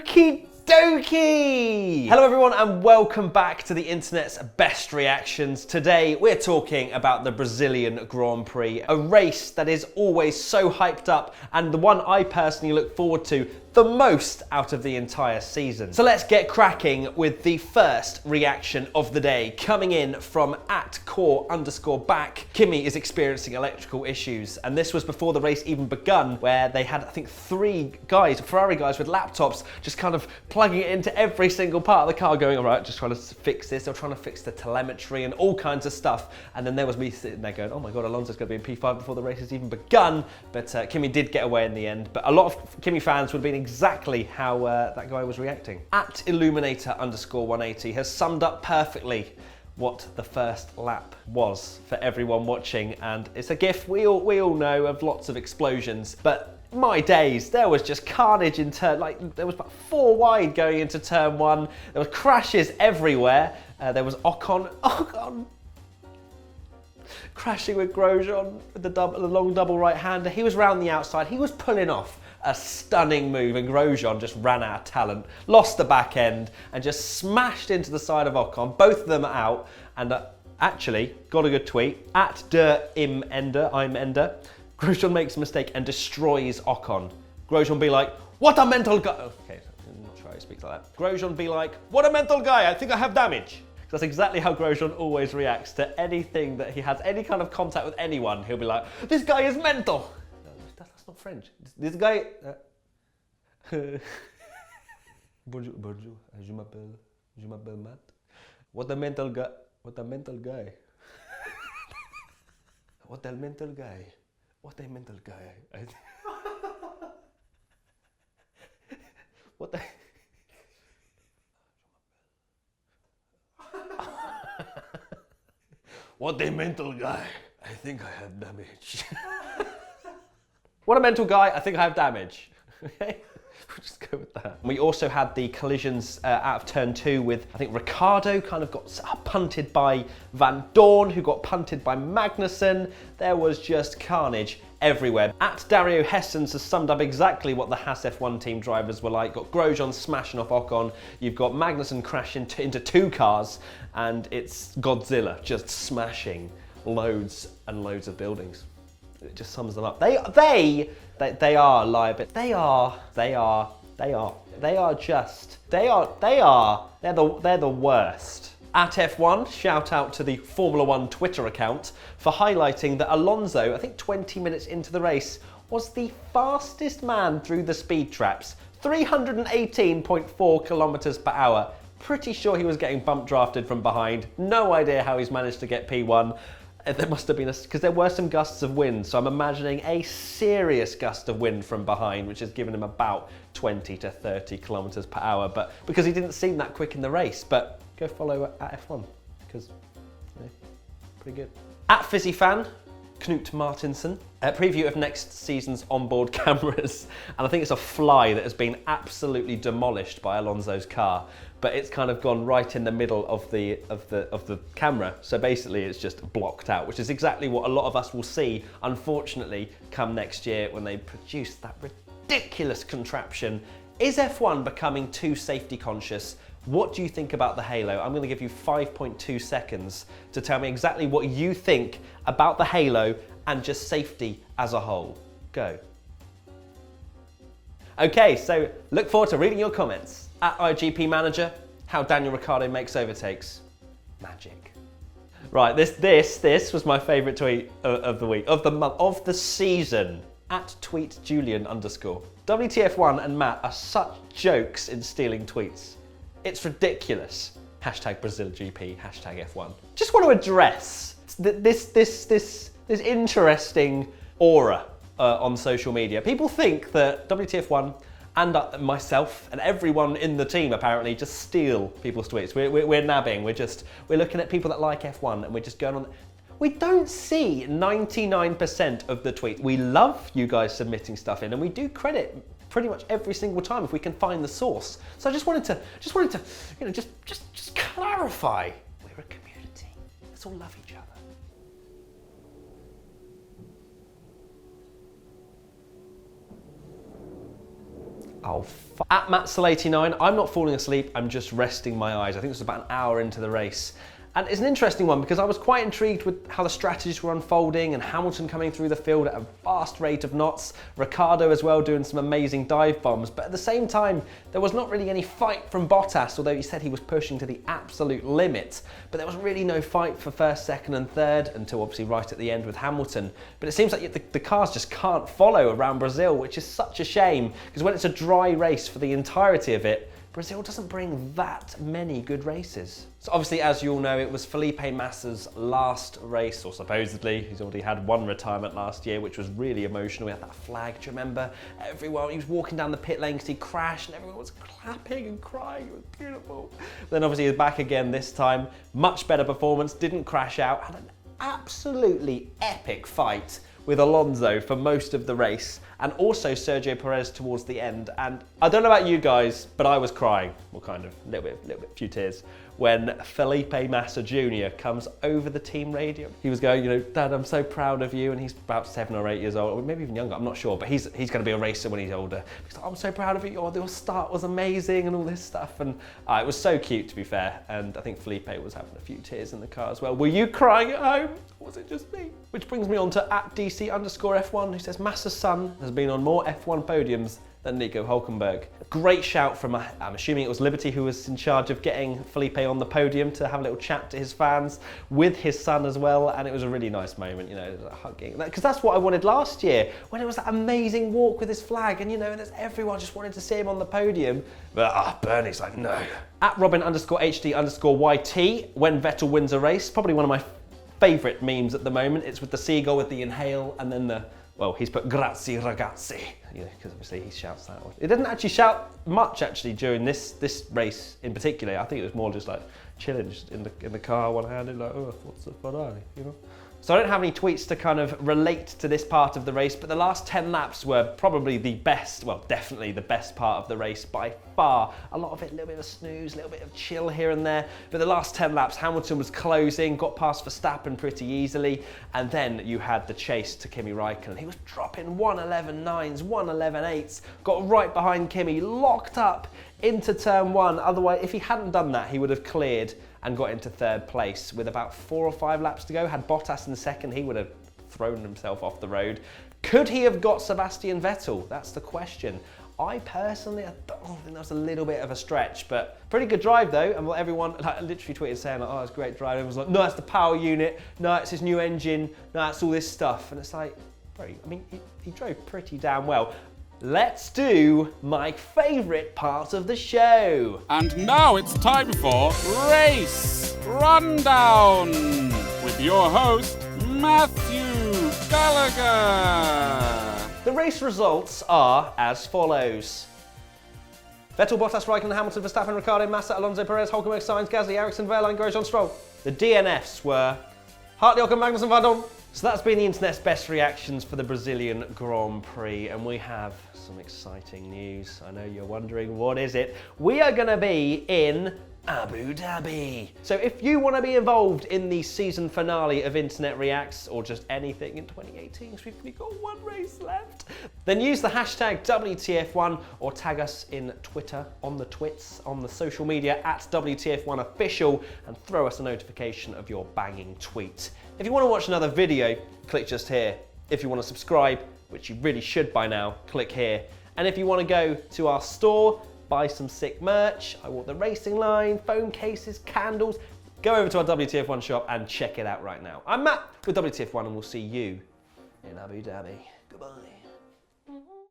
Okie dokie! Hello everyone and welcome back to the internet's best reactions. Today we're talking about the Brazilian Grand Prix, a race that is always so hyped up and the one I personally look forward to the most out of the entire season. So let's get cracking with the first reaction of the day. Coming in from @core_back, Kimi is experiencing electrical issues. And this was before the race even begun, where they had, I think, 3 guys, Ferrari guys with laptops, just kind of plugging it into every single part of the car, going, all right, just trying to fix this, or trying to fix the telemetry and all kinds of stuff. And then there was me sitting there going, oh my God, Alonso's going to be in P5 before the race has even begun. But Kimi did get away in the end. But a lot of Kimi fans would have been exactly how that guy was reacting. @Illuminator_180 has summed up perfectly what the first lap was for everyone watching, and it's a gif we all know of lots of explosions, but my days, there was just carnage in turn, like there was about 4 wide going into turn 1, there were crashes everywhere, there was Ocon crashing with Grosjean with the long double right-hander. He was round the outside, he was pulling off a stunning move, and Grosjean just ran out of talent, lost the back end and just smashed into the side of Ocon. Both of them are out, and actually got a good tweet @imender. Grosjean makes a mistake and destroys Ocon. Grosjean be like, what a mental guy. Okay, I'm not sure how he speaks like that. Grosjean be like, what a mental guy, I think I have damage. That's exactly how Grosjean always reacts to anything that he has any kind of contact with anyone. He'll be like, this guy is mental. No, that's not French. This guy... Bonjour, je m'appelle Matt. What a mental guy. What a mental guy. What a mental guy. What a mental guy. What the... What a mental guy. I think I have damage. What a mental guy. I think I have damage. Okay, we'll just go with that. We also had the collisions out of turn 2 with, I think, Ricciardo kind of got punted by Van Dorn, who got punted by Magnussen. There was just carnage everywhere. @Dario Hessens has summed up exactly what the Haas F1 team drivers were like. Got Grosjean smashing off Ocon, you've got Magnussen crashing into 2 cars, and it's Godzilla just smashing loads and loads of buildings. It just sums them up. They are liability. They're the worst. @F1, shout out to the Formula 1 Twitter account for highlighting that Alonso, I think 20 minutes into the race, was the fastest man through the speed traps. 318.4 kilometers per hour. Pretty sure he was getting bump drafted from behind. No idea how he's managed to get P1. There must have been because there were some gusts of wind, so I'm imagining a serious gust of wind from behind, which has given him about 20 to 30 kilometers per hour, but because he didn't seem that quick in the race. But go follow @F1, because pretty good. @FizzyFan, Knut Martinsen, a preview of next season's onboard cameras, and I think it's a fly that has been absolutely demolished by Alonso's car, but it's kind of gone right in the middle of the camera, so basically it's just blocked out, which is exactly what a lot of us will see, unfortunately, come next year when they produce that ridiculous contraption. Is F1 becoming too safety conscious? What do you think about the halo? I'm going to give you 5.2 seconds to tell me exactly what you think about the halo and just safety as a whole. Go. Okay, so look forward to reading your comments. @IGP Manager, how Daniel Ricciardo makes overtakes. Magic. Right, this was my favourite tweet of the week, of the month, of the season. @TweetJulian_. WTF1 and Matt are such jokes in stealing tweets. It's ridiculous. #BrazilGP, #F1. Just want to address this interesting aura on social media. People think that WTF1 and myself and everyone in the team apparently just steal people's tweets. We're nabbing. We're looking at people that like F1 and we're just going on. We don't see 99% of the tweet. We love you guys submitting stuff in, and we do credit pretty much every single time if we can find the source. So I just wanted to, you know, just clarify. We're a community. Let's all love each other. Oh, at Matsel89, I'm not falling asleep, I'm just resting my eyes. I think this was about an hour into the race. And it's an interesting one because I was quite intrigued with how the strategies were unfolding and Hamilton coming through the field at a fast rate of knots, Ricciardo as well doing some amazing dive bombs, but at the same time there was not really any fight from Bottas, although he said he was pushing to the absolute limit, but there was really no fight for first, second and third until obviously right at the end with Hamilton. But it seems like the cars just can't follow around Brazil, which is such a shame because when it's a dry race for the entirety of it, Brazil doesn't bring that many good races. So obviously, as you all know, it was Felipe Massa's last race, or supposedly. He's already had one retirement last year, which was really emotional. He had that flag, do you remember? Everyone, he was walking down the pit lane because he crashed and everyone was clapping and crying. It was beautiful. Then obviously he's back again this time. Much better performance, didn't crash out, had an absolutely epic fight with Alonso for most of the race, and also Sergio Perez towards the end. And I don't know about you guys, but I was crying, well, kind of, a little bit, few tears, when Felipe Massa Jr. comes over the team radio. He was going, you know, Dad, I'm so proud of you, and he's about 7 or 8 years old, or maybe even younger, I'm not sure, but he's going to be a racer when he's older. He's like, I'm so proud of you, your start was amazing, and all this stuff, and it was so cute, to be fair, and I think Felipe was having a few tears in the car as well. Were you crying at home, or was it just me? Which brings me on to @DC_F1, who says Massa's son has been on more F1 podiums than Nico Hülkenberg. Great shout from, I'm assuming it was Liberty who was in charge of getting Felipe on the podium to have a little chat to his fans with his son as well, and it was a really nice moment, you know, hugging. Because that's what I wanted last year, when it was that amazing walk with his flag, and you know, and everyone just wanted to see him on the podium. But Bernie's like, no. At Robin_HD_YT, when Vettel wins a race, probably one of my favourite memes at the moment. It's with the seagull with the inhale and then the, well, he's put grazie ragazzi, you know, because obviously he shouts that one. He didn't actually shout much actually during this race in particular. I think it was more just like chilling just in the car, one-handed, like, oh, what's the Ferrari, you know? So I don't have any tweets to kind of relate to this part of the race, but the last 10 laps were probably the best, well, definitely the best part of the race by far. A lot of it, a little bit of a snooze, a little bit of chill here and there, but the last 10 laps, Hamilton was closing, got past Verstappen pretty easily, and then you had the chase to Kimi Räikkönen. He was dropping 1:11.9s, 1:11.8s, got right behind Kimi, locked up into turn 1. Otherwise, if he hadn't done that, he would have cleared and got into 3rd place with about 4 or 5 laps to go. Had Bottas in 2nd, he would have thrown himself off the road. Could he have got Sebastian Vettel? That's the question. I personally, I think that was a little bit of a stretch, but pretty good drive though. And everyone like, literally tweeted saying, like, oh, it's a great drive. Everyone was like, no, it's the power unit. No, it's his new engine. No, it's all this stuff. And it's like, bro, I mean, he drove pretty damn well. Let's do my favourite part of the show. And now it's time for Race Rundown with your host, Matthew Gallagher. The race results are as follows. Vettel, Bottas, Raikkonen, Hamilton, Verstappen, Ricciardo, Massa, Alonso, Perez, Hülkenberg, Sainz, Gasly, Ericsson, Wehrlein, Grosjean, Stroll. The DNFs were Hartley, Ocon, Magnussen, Vadon. So that's been the internet's best reactions for the Brazilian Grand Prix, and we have some exciting news. I know you're wondering, what is it? We are going to be in Abu Dhabi. So if you want to be involved in the season finale of Internet Reacts, or just anything in 2018, because we've only got one race left, then use the hashtag WTF1 or tag us in Twitter, on the twits, on the social media @WTF1official, and throw us a notification of your banging tweet. If you want to watch another video, click just here. If you want to subscribe, which you really should by now, click here. And if you want to go to our store, buy some sick merch, I want the racing line, phone cases, candles, go over to our WTF1 shop and check it out right now. I'm Matt with WTF1 and we'll see you in Abu Dhabi. Goodbye.